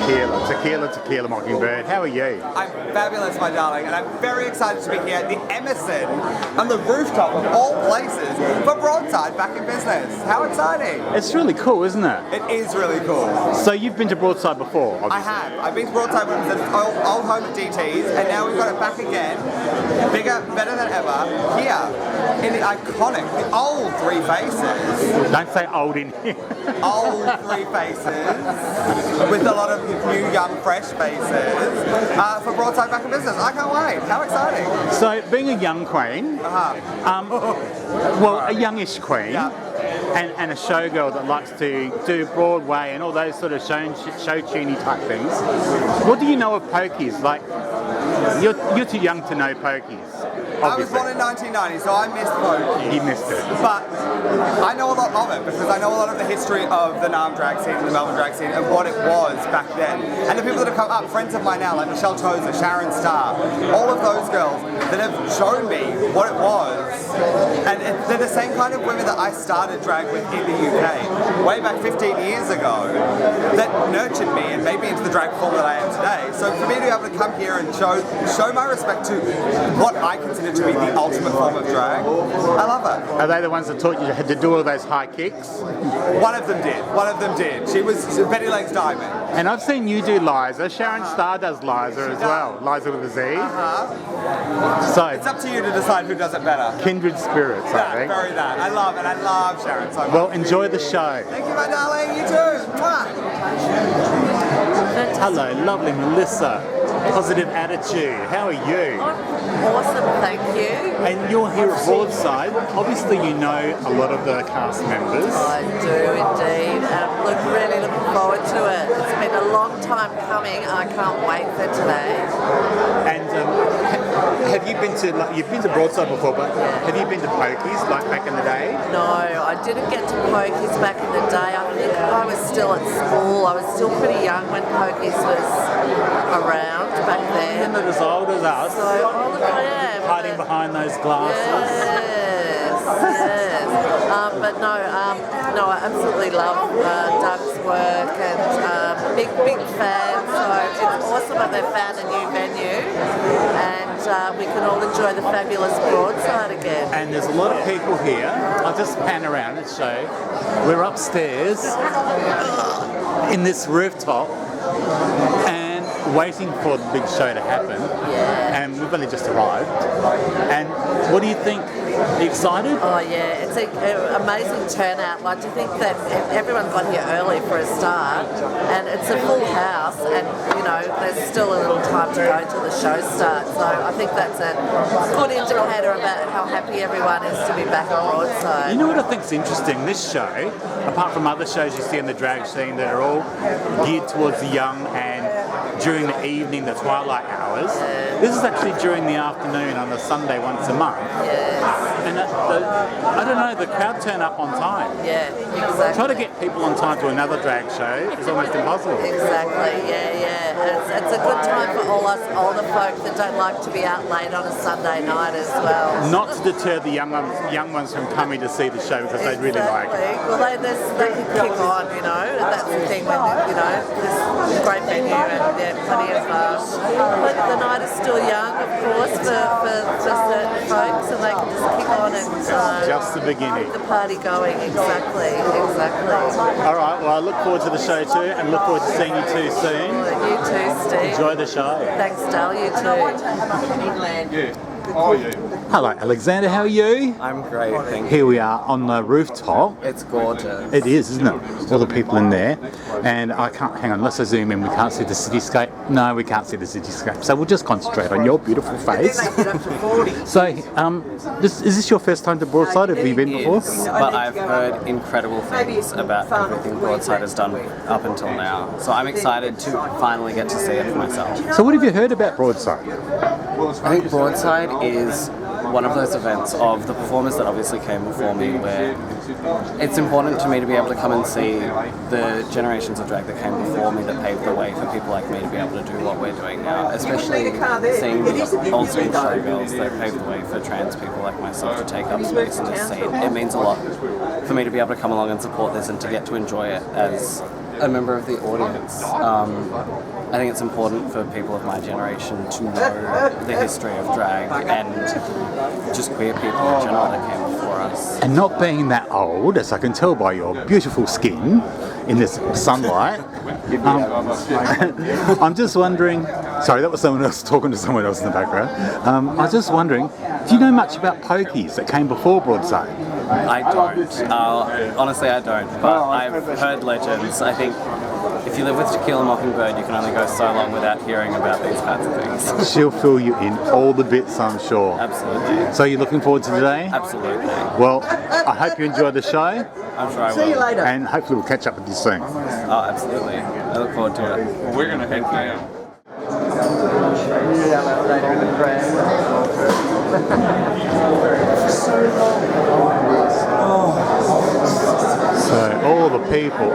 Tequila Mockingbird. How are you? I'm fabulous, my darling, and I'm very excited to be here at the Emerson on the rooftop of all places for Broadside back in business. How exciting! It's really cool, isn't it? It is really cool. So you've been to Broadside before, obviously. I have. I've been to Broadside when it was an old home at DT's, and now we've got it back again, bigger, better than ever, here in the iconic, the old Three Faces. Don't say old in here. Old Three Faces with a lot of new, young, fresh faces for Broadside back in business. I can't wait. How exciting! So, being a young queen, well, a youngish queen, and a showgirl that likes to do Broadway and all those sort of show tuney type things, what do you know of pokies? Like, you're too young to know pokies. I was born in 1990, so I missed pokey. You missed it. But I know a lot of it because I know a lot of the history of the Nam drag scene and the Melbourne drag scene and what it was back then. And the people that have come up, friends of mine now, like Michelle Tozer, Sharon Starr, all of those girls that have shown me what it was. And they're the same kind of women that I started drag with in the UK way back 15 years ago that nurtured me and made me into the drag form that I am today. So for me to be able to come here and show my respect to what I consider to be the ultimate form of drag, I love it. Are they the ones that taught you how to do all those high kicks? One of them did. She was Betty Lake's Diamond. And I've seen you do Liza. Sharon Starr does Liza as well. Liza with a Z. So it's up to you to decide who does it better. Kindred spirits, I think. Very that. I love Sharon so much. Well, enjoy the show. Thank you, my darling. You too. Mwah. Hello, lovely Melissa. Positive attitude. How are you? Awesome, thank you. And you're here at Broadside. Obviously, you know a lot of the cast members. I do indeed. Really looking forward to it. It's been a long time coming. I can't wait for today. And have you been to? You've been to Broadside before, but have you been to pokies like back in the day? No, I didn't get to pokies back in the day. I think I was still at school. I was still pretty young when pokies was around back then. You're not as old as us. So, look, I am. Hiding behind those glasses. Yes. But no, I absolutely love Doug's work and big fan. So it's awesome that they found a new venue and we can all enjoy the fabulous Broadside again. And there's a lot of people here. I'll just pan around and show. We're upstairs in this rooftop and waiting for the big show to happen. And we've only just arrived. And what do you think? Are you excited? Oh yeah, it's an amazing turnout. Like to think that everyone got here early for a start, and it's a full house, and you know there's still a little time to go till the show starts. So I think that's a good indicator about how happy everyone is to be back at Broadside. You know what I think's interesting? This show, apart from other shows you see in the drag scene that are all geared towards the young and during the evening, the twilight hours. This is actually during the afternoon on a Sunday once a month. And I don't know, the crowd turn up on time. Yeah, exactly. Try to get people on time to another drag show is almost impossible. Exactly, it's a good time for all us older folk that don't like to be out late on a Sunday night as well. Not to deter the young ones from coming to see the show because they really like it. Well, they can kick on, you know, and that's the thing when, you know, this great venue and plenty of but the night is still young, of course, for certain folks, and they can just kick on and just the beginning. Keep the party going. Exactly. All right, well, I look forward to the show too, and look forward to seeing you too soon. You too, Steve. Enjoy the show. Thanks, Dal. You too. Hello, Alexander. How are you? I'm great, thank you. Here we are on the rooftop. It's gorgeous. It is, isn't it? All the people in there. And I can't, hang on, let's zoom in. We can't see the cityscape. No, we can't see the cityscape. So we'll just concentrate on your beautiful face. So, is this your first time to Broadside? Have you been before? But I've heard incredible things about everything Broadside has done up until now. So I'm excited to finally get to see it for myself. So what have you heard about Broadside? I think Broadside is one of those events of the performers that obviously came before me where it's important to me to be able to come and see the generations of drag that came before me that paved the way for people like me to be able to do what we're doing now, especially seeing the old school showgirls that paved the way for trans people like myself to take up space in this scene. It means a lot for me to be able to come along and support this and to get to enjoy it as a member of the audience, I think it's important for people of my generation to know the history of drag and just queer people in general that came before us. And not being that old, as I can tell by your beautiful skin in this sunlight, I'm just wondering, sorry, that was someone else talking to someone else in the background. I was just wondering, do you know much about pokies that came before Broadside? I don't. Honestly, I don't. But I've heard legends. I think if you live with To Kill a Mockingbird, you can only go so long without hearing about these kinds of things. She'll fill you in all the bits, I'm sure. Absolutely. So you're looking forward to today? Absolutely. Well, I hope you enjoy the show. I'm sure I will. See you later. And hopefully we'll catch up with you soon. Oh, absolutely. I look forward to it. Well, we're going to head now. So all the people.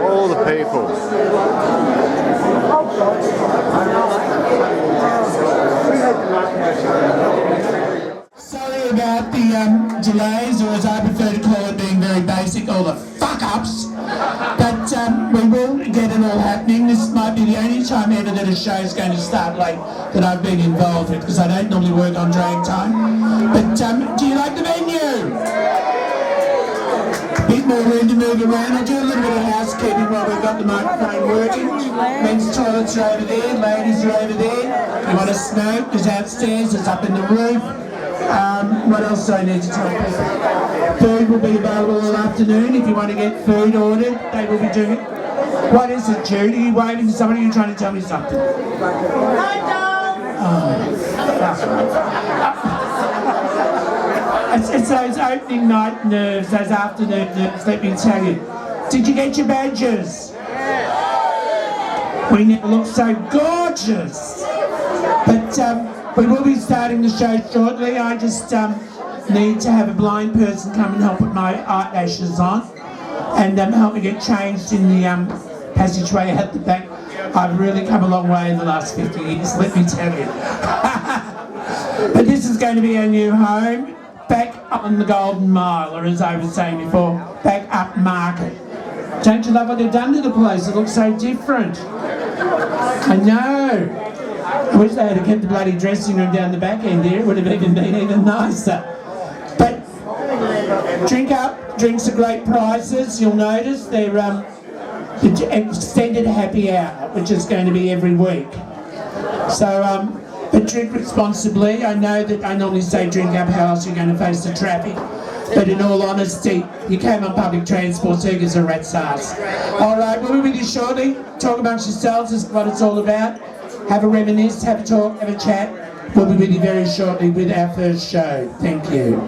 Sorry about the delays, or as I prefer to call it, being very basic, all the fuck-ups. But we will get it all happening. This might be the only time ever that a show is going to start late that I've been involved with, because I don't normally work on drag time. But do you like the venue? Bit more room to move around. I'll do a little bit of housekeeping while we've got the microphone working. Men's toilets are over there, ladies are over there. You want to smoke? There's outstairs, it's up in the roof. What else do I need to tell people? Food will be available all afternoon. If you want to get food ordered, they will be doing it. What is it, Jude? Are you waving to somebody? Are you trying to tell me something? It's those opening night nerves, those afternoon nerves, let me tell you. Did you get your badges? We never looked so gorgeous. But we will be starting the show shortly. I just need to have a blind person come and help put my eyelashes on and help me get changed in the passageway at the back. I've really come a long way in the last 50 years, let me tell you. But this is going to be our new home, back up on the Golden Mile, or as I was saying before, back up Market. Don't you love what they've done to the place? It looks so different. I know. I wish they had kept the bloody dressing room down the back end there. It would have even been even nicer. But drink up. Drinks are great prices. You'll notice they're extended happy hour, which is going to be every week. So, but drink responsibly. I know that I normally say drink up, how else you're going to face the traffic. But in all honesty, you came on public transport, so it's a rat's ass. All right, we'll be with you shortly. Talk amongst yourselves, is what it's all about. Have a reminisce, have a talk, have a chat. We'll be with you very shortly with our first show. Thank you.